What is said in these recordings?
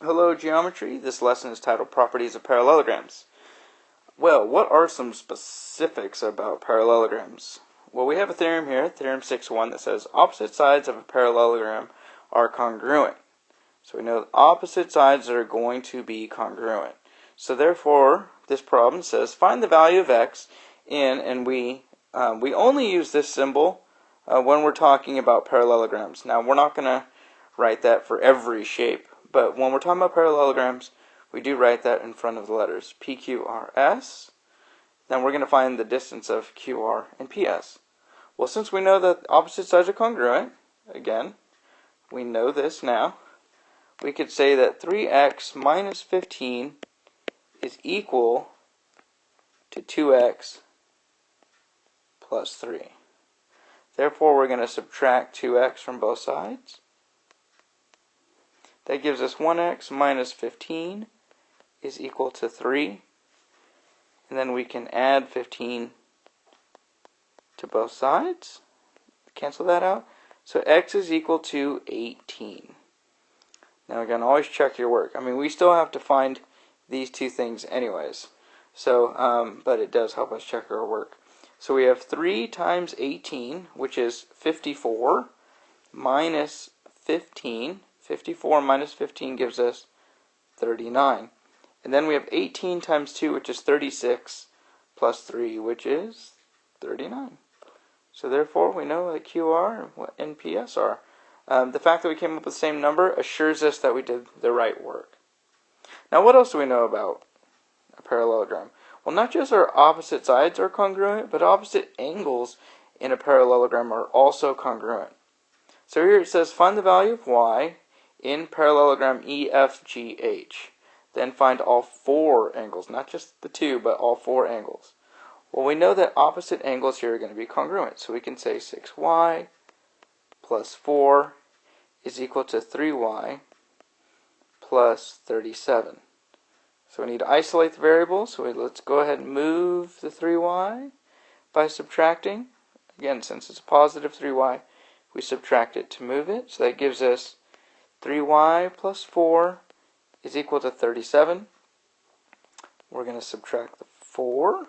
Hello Geometry, this lesson is titled Properties of Parallelograms. Well, what are some specifics about parallelograms? Well, we have a theorem here, theorem 6.1, that says opposite sides of a parallelogram are congruent. So we know opposite sides are going to be congruent. So therefore, this problem says find the value of x in, and we only use this symbol when we're talking about parallelograms. Now, we're not going to write that for every shape. But when we're talking about parallelograms, we do write that in front of the letters P, Q, R, S. Then we're going to find the distance of Q, R, and PS. Well, since we know that opposite sides are congruent, again, we know this now, we could say that 3x minus 15 is equal to 2x plus 3. Therefore, we're going to subtract 2x from both sides. That gives us 1x minus 15 is equal to 3. And then we can add 15 to both sides. Cancel that out. So x is equal to 18. Now again, always check your work. I mean, we still have to find these two things anyways. So, but it does help us check our work. So we have 3 times 18, which is 54, minus 15. 54 minus 15 gives us 39. And then we have 18 times 2, which is 36, plus 3, which is 39. So therefore, we know that QR and PS are. The fact that we came up with the same number assures us that we did the right work. Now, what else do we know about a parallelogram? Well, not just our opposite sides are congruent, but opposite angles in a parallelogram are also congruent. So here it says, find the value of y in parallelogram EFGH. Then find all 4 angles, not just the 2, but all 4 angles. Well, we know that opposite angles here are going to be congruent. So we can say 6y plus 4 is equal to 3y plus 37. So we need to isolate the variable. So let's go ahead and move the 3y by subtracting. Again, since it's a positive 3y, we subtract it to move it. So that gives us 3y plus 4 is equal to 37. We're going to subtract the 4.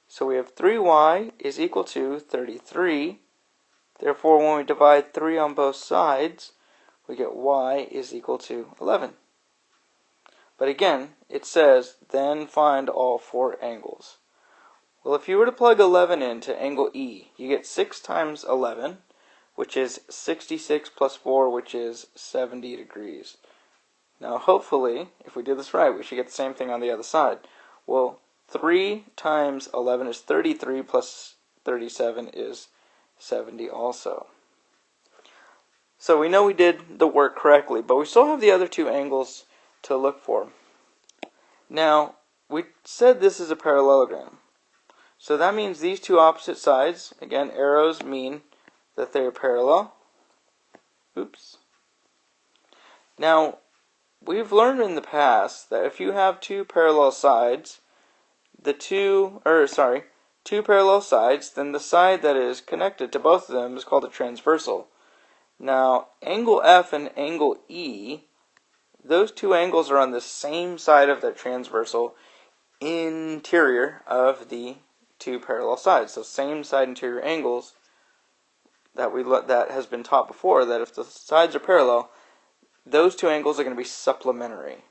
So we have 3y is equal to 33. Therefore, when we divide 3 on both sides, we get y is equal to 11. But again, it says, then find all 4 angles. Well, if you were to plug 11 into angle E, you get 6 times 11, which is 66 plus 4, which is 70 degrees. Now, hopefully, if we do this right, we should get the same thing on the other side. Well, 3 times 11 is 33, plus 37 is 70 also. So we know we did the work correctly, but we still have the other 2 angles to look for. Now, we said this is a parallelogram. So that means these 2 opposite sides, again, arrows mean that they're parallel. Oops. Now, we've learned in the past that if you have 2 parallel sides, two parallel sides, then the side that is connected to both of them is called a transversal. Now, angle F and angle E, those 2 angles are on the same side of the transversal interior of the 2 parallel sides. So same side interior angles that has been taught before, that if the sides are parallel, those 2 angles are going to be supplementary.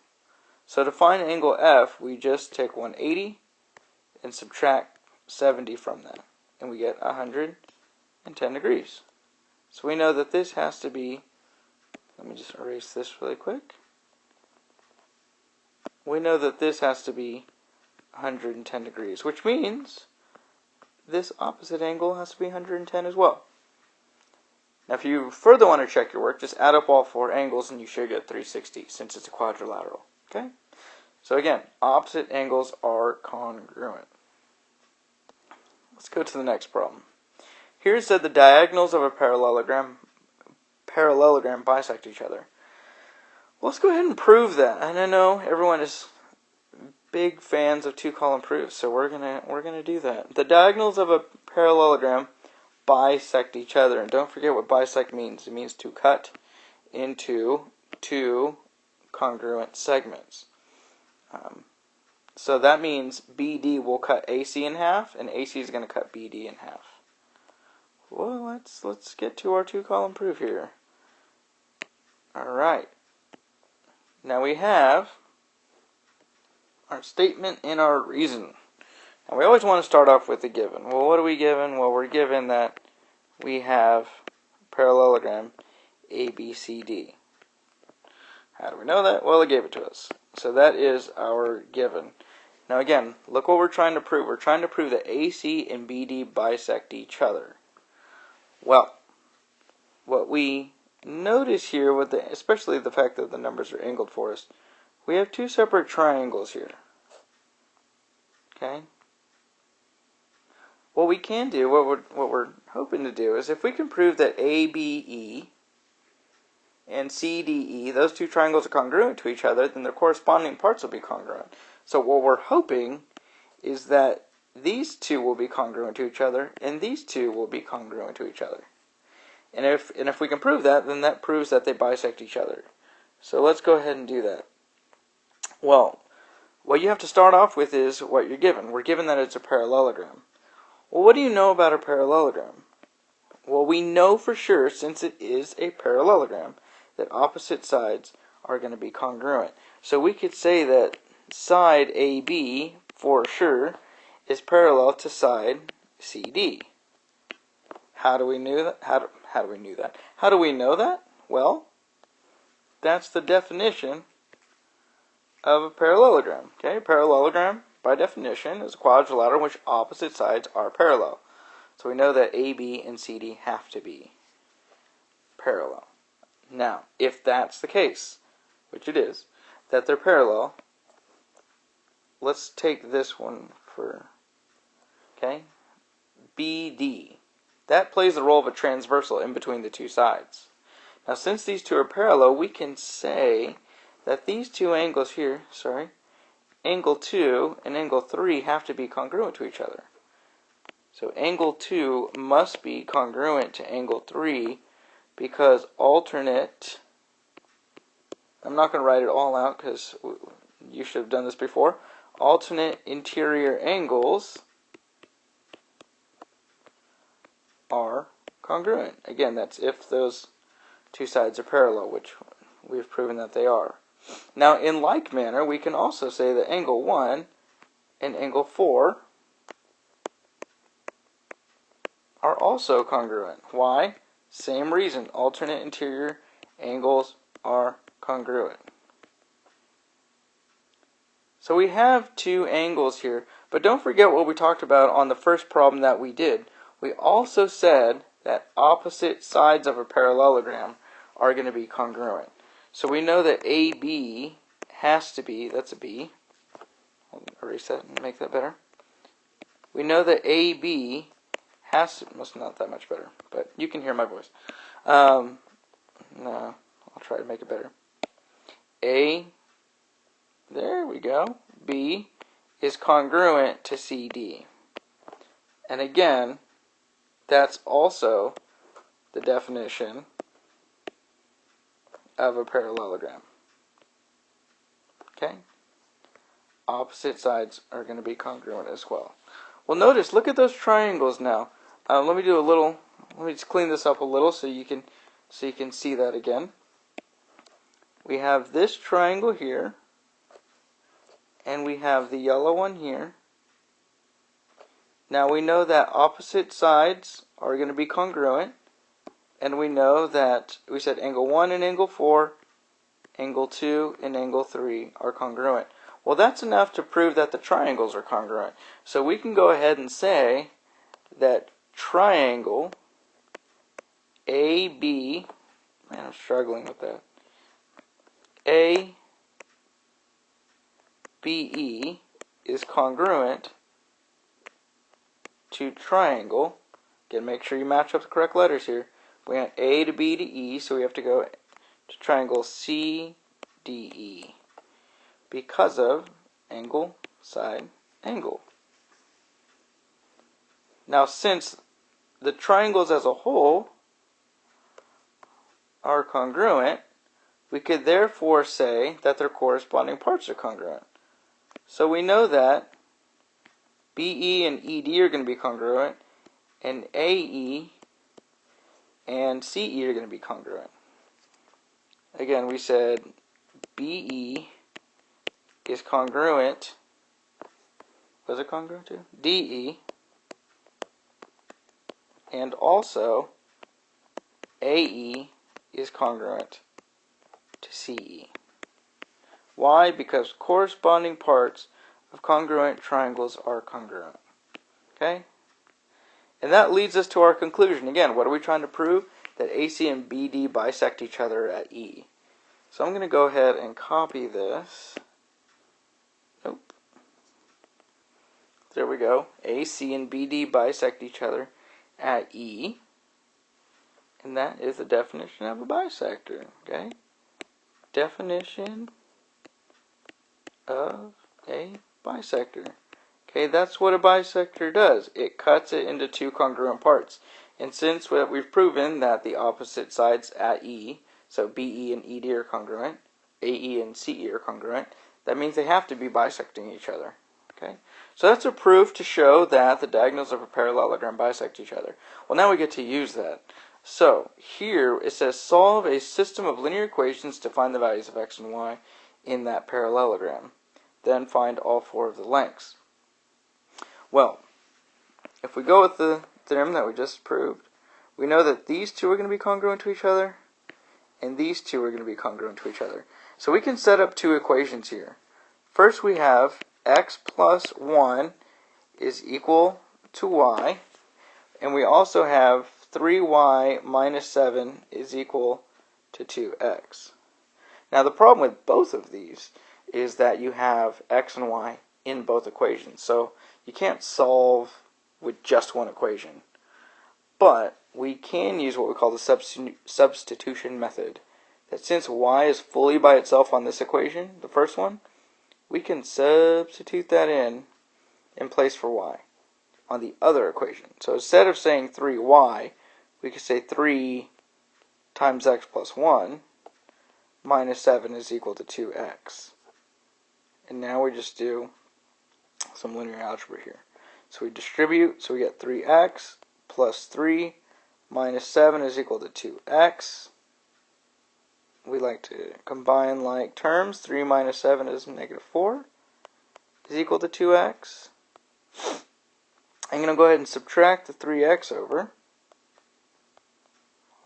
So to find angle F, we just take 180 and subtract 70 from that, and we get 110 degrees. So we know that this has to be, let me just erase this really quick. We know that this has to be 110 degrees, which means this opposite angle has to be 110 as well. Now, if you further want to check your work, just add up all 4 angles and you should get 360 since it's a quadrilateral. Okay? So again, opposite angles are congruent. Let's go to the next problem. Here it said the diagonals of a parallelogram bisect each other. Well, let's go ahead and prove that. And I know everyone is big fans of 2-column proofs, so we're gonna do that. The diagonals of a parallelogram bisect each other. And don't forget what bisect means. It means to cut into 2 congruent segments. So that means BD will cut AC in half, and AC is going to cut BD in half. Well, let's get to our two-column proof here. Alright. Now we have our statement and our reason. And we always want to start off with the given. Well, what are we given? Well, we're given that we have parallelogram ABCD. How do we know that? Well, it gave it to us. So that is our given. Now again, look what we're trying to prove. We're trying to prove that AC and BD bisect each other. Well, what we notice here, with especially the fact that the numbers are angled for us, we have two separate triangles here. Okay? What we can do, what we're hoping to do, is if we can prove that ABE and CDE, those two triangles are congruent to each other, then their corresponding parts will be congruent. So what we're hoping is that these two will be congruent to each other, and these two will be congruent to each other. And if we can prove that, then that proves that they bisect each other. So let's go ahead and do that. Well, what you have to start off with is what you're given. We're given that it's a parallelogram. Well, what do you know about a parallelogram? Well, we know for sure, since it is a parallelogram, that opposite sides are going to be congruent. So we could say that side AB, for sure, is parallel to side CD. How do we know that? How do we know that? How do we know that? Well, that's the definition of a parallelogram. Okay, a parallelogram, by definition, is a quadrilateral in which opposite sides are parallel. So we know that AB and CD have to be parallel. Now, if that's the case, which it is, that they're parallel, let's take this one for, okay, BD. That plays the role of a transversal in between the two sides. Now, since these two are parallel, we can say that these two angles here, angle 2 and angle 3 have to be congruent to each other. So angle 2 must be congruent to angle 3 because alternate, I'm not going to write it all out because you should have done this before, alternate interior angles are congruent. Again, that's if those two sides are parallel, which we've proven that they are. Now, in like manner, we can also say that angle 1 and angle 4 are also congruent. Why? Same reason. Alternate interior angles are congruent. So we have two angles here, but don't forget what we talked about on the first problem that we did. We also said that opposite sides of a parallelogram are going to be congruent. So we know that AB has to be, that's a B. I'll erase that and make that better. We know that AB has to, well, it's not that much better, but you can hear my voice. No, I'll try to make it better. A, there we go, B is congruent to CD. And again, that's also the definition of a parallelogram. Okay? Opposite sides are going to be congruent as well. Well, notice, look at those triangles now. Let me just clean this up a little so you can see that again. We have this triangle here, and we have the yellow one here. Now we know that opposite sides are going to be congruent, and we know that we said angle 1 and angle 4, angle 2 and angle 3 are congruent. Well, that's enough to prove that the triangles are congruent. So we can go ahead and say that triangle AB, man, I'm struggling with that, ABE is congruent to triangle, again, make sure you match up the correct letters here. We want A to B to E, so we have to go to triangle CDE because of angle, side, angle. Now, since the triangles as a whole are congruent, we could therefore say that their corresponding parts are congruent. So we know that BE and ED are going to be congruent, and AE and CE are going to be congruent. Again, we said BE is congruent. Was it congruent to? DE. And also AE is congruent to CE. Why? Because corresponding parts of congruent triangles are congruent. Okay? And that leads us to our conclusion. Again, what are we trying to prove? That AC and BD bisect each other at E. So I'm going to go ahead and copy this. Nope. There we go. AC and BD bisect each other at E. And that is the definition of a bisector. Okay? Definition of a bisector. Okay, that's what a bisector does. It cuts it into two congruent parts. And since we've proven that the opposite sides at E, so BE and ED are congruent, AE and CE are congruent, that means they have to be bisecting each other. Okay, so that's a proof to show that the diagonals of a parallelogram bisect each other. Well, now we get to use that. So here it says solve a system of linear equations to find the values of x and y in that parallelogram. Then find all four of the lengths. Well, if we go with the theorem that we just proved, we know that these two are going to be congruent to each other, and these two are going to be congruent to each other. So we can set up two equations here. First we have x plus 1 is equal to y, and we also have 3y minus 7 is equal to 2x. Now the problem with both of these is that you have x and y in both equations. So you can't solve with just one equation. But we can use what we call the substitution method. That since y is fully by itself on this equation, the first one, we can substitute that in place for y on the other equation. So instead of saying 3y, we could say 3 times x plus 1 minus 7 is equal to 2x. And now we just do some linear algebra here. So we distribute, so we get 3x plus 3 minus 7 is equal to 2x. We like to combine like terms. 3 minus 7 is negative 4 is equal to 2x. I'm going to go ahead and subtract the 3x over. I'll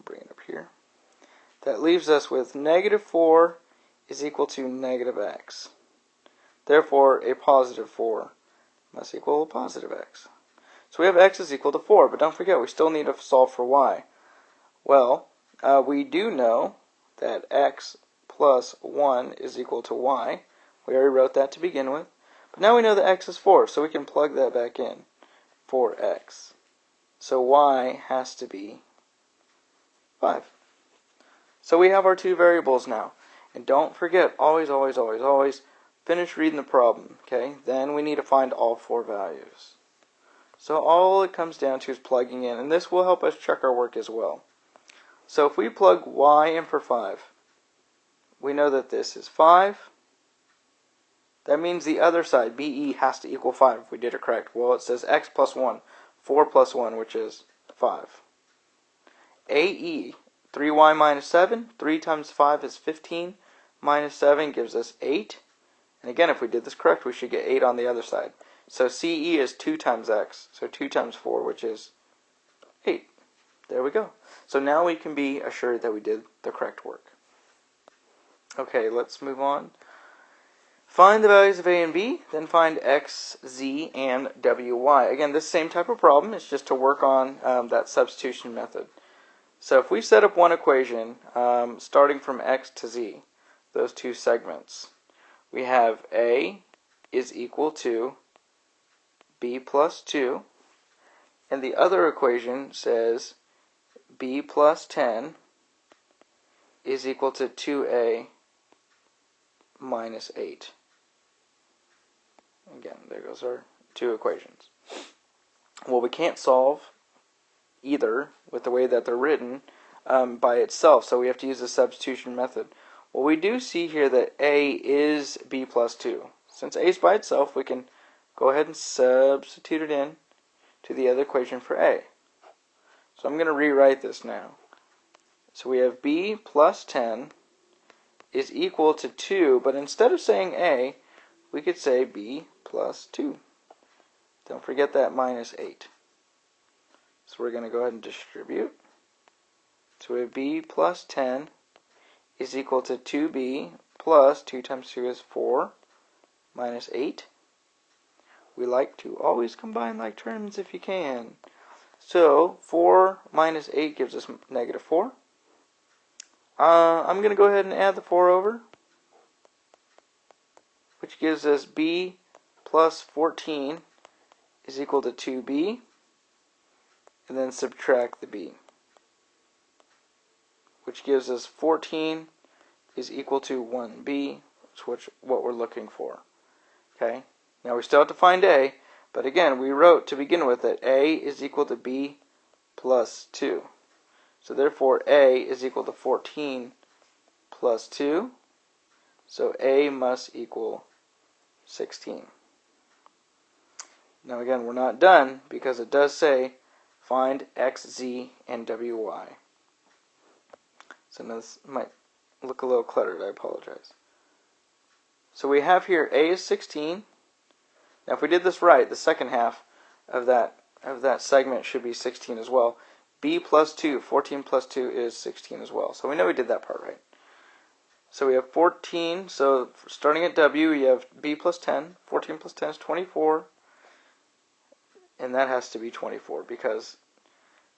bring it up here. That leaves us with negative 4 is equal to negative x. Therefore, a positive 4 must equal a positive x. So we have x is equal to 4, but don't forget, we still need to solve for y. Well, we do know that x plus 1 is equal to y. We already wrote that to begin with. But now we know that x is 4, so we can plug that back in. 4x. So y has to be 5. So we have our two variables now. And don't forget, always, always, always, always, finish reading the problem, okay? Then we need to find all four values. So all it comes down to is plugging in, and this will help us check our work as well. So if we plug y in for 5, we know that this is 5. That means the other side, BE, has to equal 5 if we did it correct. Well, it says x plus 1, 4 plus 1, which is 5. AE, 3y minus 7, 3 times 5 is 15, minus 7 gives us 8. And again, if we did this correct, we should get 8 on the other side. So CE is 2 times x, so 2 times 4, which is 8. There we go. So now we can be assured that we did the correct work. Okay, let's move on. Find the values of a and b, then find x, z, and wy. Again, this same type of problem, it's just to work on that substitution method. So if we set up one equation, starting from x to z, those two segments, we have a is equal to b plus 2, and the other equation says b plus 10 is equal to 2a minus 8. Again, there goes our two equations. Well, we can't solve either with the way that they're written by itself, so we have to use the substitution method. Well, we do see here that A is B plus 2. Since A is by itself, we can go ahead and substitute it in to the other equation for A. So I'm going to rewrite this now. So we have B plus 10 is equal to 2, but instead of saying A, we could say B plus 2. Don't forget that minus 8. So we're going to go ahead and distribute. So we have B plus 10 is equal to 2B plus 2 times 2 is 4 minus 8. We like to always combine like terms if you can. So 4 minus 8 gives us negative 4. I'm going to go ahead and add the 4 over, which gives us B plus 14 is equal to 2B, and then subtract the B, which gives us 14 is equal to 1B, which is what we're looking for. Okay. Now we still have to find A, but again, we wrote to begin with that A is equal to B plus 2. So therefore, A is equal to 14 plus 2. So A must equal 16. Now again, we're not done because it does say find X, Z, and WY. So now this might look a little cluttered, I apologize. So we have here A is 16. Now if we did this right, the second half of that segment should be 16 as well. B plus 2, 14 plus 2 is 16 as well. So we know we did that part right. So we have 14, so starting at W, we have B plus 10. 14 plus 10 is 24. And that has to be 24 because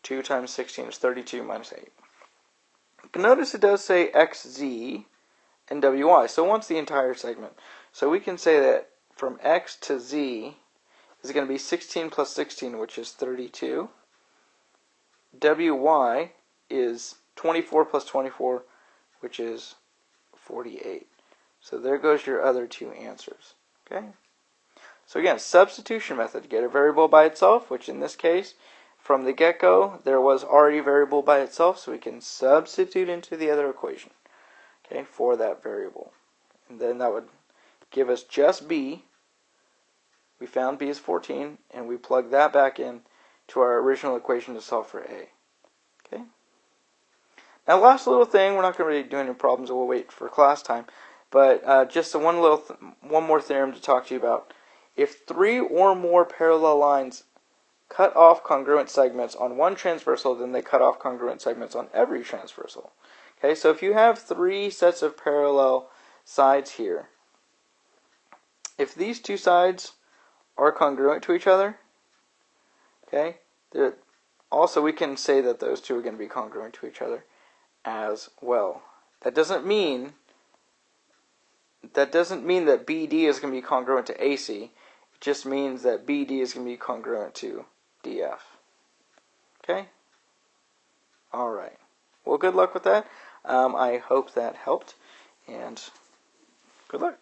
2 times 16 is 32 minus 8. Notice it does say XZ and WY, so it wants the entire segment. So we can say that from X to Z is going to be 16 plus 16, which is 32. WY is 24 plus 24, which is 48. So there goes your other two answers. Okay. So again, substitution method. Get a variable by itself, which in this case, from the get-go, there was already a variable by itself, so we can substitute into the other equation, okay, for that variable. And then that would give us just B. We found B is 14, and we plug that back in to our original equation to solve for A. Okay. Now, last little thing, we're not going to really do any problems, we'll wait for class time, but just one more theorem to talk to you about. If 3 or more parallel lines cut off congruent segments on one transversal, then they cut off congruent segments on every transversal. Okay, so if you have 3 sets of parallel sides here, if these two sides are congruent to each other, okay, also we can say that those two are going to be congruent to each other as well. That doesn't mean that BD is going to be congruent to AC. It just means that BD is going to be congruent to DF. Okay? Alright. Well, good luck with that. I hope that helped, and good luck.